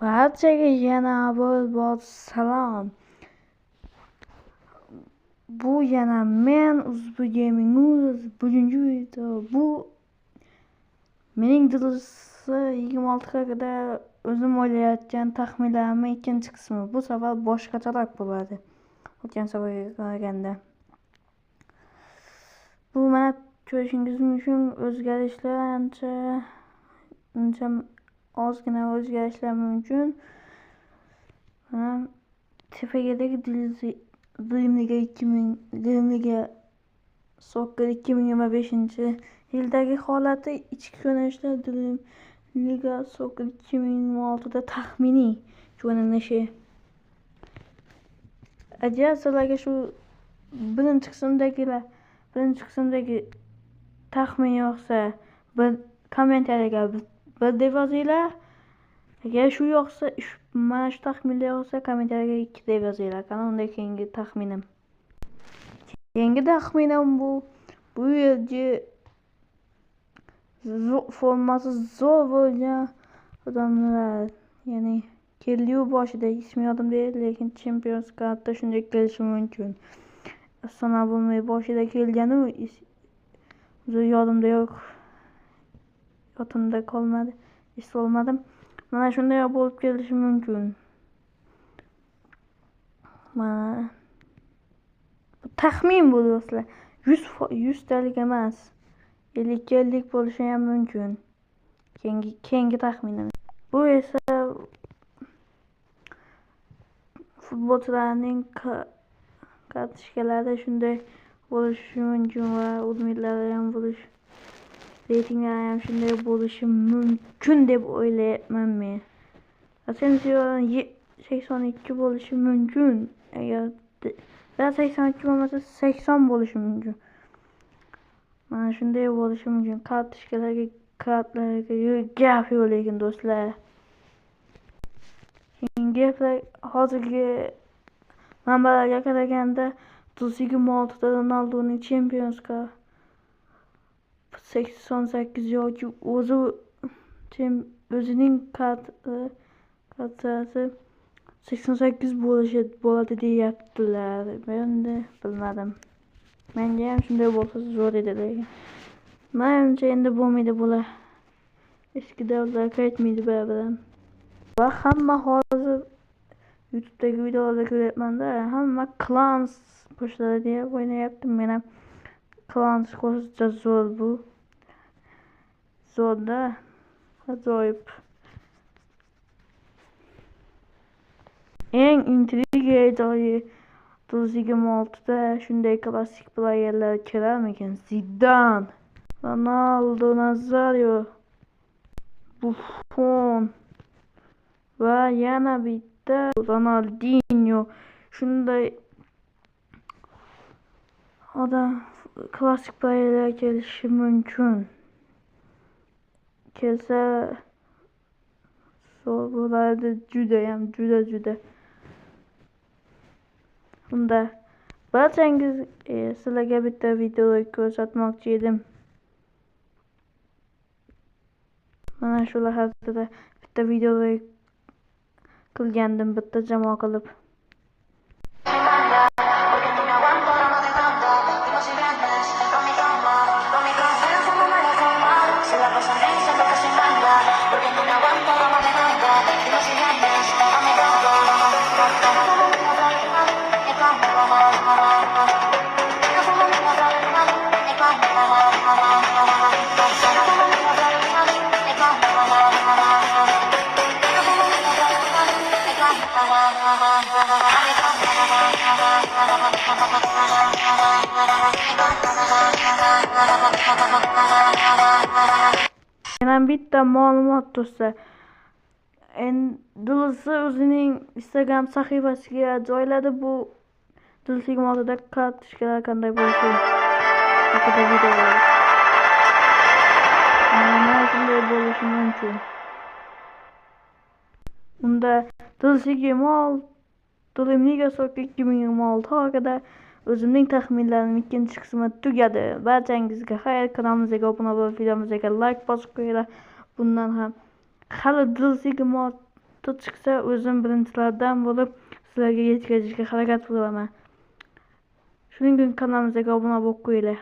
Barchaga yana avvalbor salom. Bu yana men Uzbu Gaming News. Bugungi video bu mening Drilsi 26 haqida o'zim o'ylayotgan taxminlarimning ikkinchi qismi. Bu safar boshqacharoq bo'ladi. O'tgan safarga qaraganda. Bu mana ko'rishingiz mumkin o'zgarishlar ancha ozgina o'zgarishlar mumkin. Tepagidagi Dreamliga Soccer 2025-yildagi holati ichki ko'rinishlar Dreamliga Soccer 2026da taxminiy ko'rinishi. Agar sizlarga shu birinchi qismdagi taxmin yoqsa, bir kommentariyaga bir deb yozinglar. Agar shu yoqsa, mana shu taxminlar yoqsa, kommentariyaga 2 deb yozinglar. Qani unda keyingi taxminim. Bu yerga formasi zo'r bo'lgan odamlar, ya'ni keldi-yu boshida ismi yodimda, lekin Champions Cupda shunday kelishi mumkin. Afsona bo'lmay boshida kelgan-u, yodimda yo'q. Yodimda qolmadi, eslolmadim. Mana shunday bo'lib kelishi mumkin. Mana taxmin bu do'stlar. 100 talik emas. 50 bo'lishi ham mumkin. Keyingi taxminim. Bu esa futbolchilarning kartochkalari shunday bo'lishi mumkin va umidlari ham reytinglari ham shunday bo'lishi mumkin deb o'ylayapman men. Asensio 82 bo'lishi mumkin. Agar 82 bo'lmasa 80 bo'lishi mumkin. Mana shunday bo'lishi mumkin. Kartochkalarga gap yo'q lekin do'stlar. Gaplar hozirgi manbalarga qaraganda 36da Ronaldoning Champions Cup 88 yoki o'zining kartasi 88 bo'ladi deyaptilar. Men bilmadim. Menga ham shunday bo'lsa zo'r edi lekin. Menimcha endi bo'lmaydi bular. Eski davrlar qaytmaydi baribir. Va hamma hozir YouTube'dagi videolarda ko'ryapman-da, hamma Clans qo'shiladi deb o'ynayapti. Men ham Clans qo'shishcha zo'r bu. Zo'rda, ajoyib. Eng intriga joyi 26da shunday klassik playerlar kirarmikan? Zidane, Ronaldo Nazario, Buffon va yana bitta Ronaldinho. Shunday odam klassik playerlar kelishi mumkin. Kelsa zo'r bo'ladi, juda. Unda barchangiz sizlarga bitta video ko'rsatmoqchi edim. Mana shu lahazada bitta video qilgandim, bitta jamoa qilib. Yana bitta ma'lumot do'stlar. Drilsi o'zining Instagram sahifasiga joyladi bu Drilsi 26da kartochkalar qanday bo'lishi haqida videolar. Mana shunday bo'lishi mumkin. Unda Drilsi Dreamliga Soccer 2026 haqida o'zimning taxminlarim ikkinchi qismi tugadi. Barchangizga xayr, kanalımıza obuna bo'lib, videomizga like bosib qo'yinglar. Bundan ham hali Drilsi tut chiqsa o'zim birinchilardan bo'lib sizlarga yetkazishga harakat qilaman. Shuning uchun kanalimizga obuna bo'lib qo'yinglar.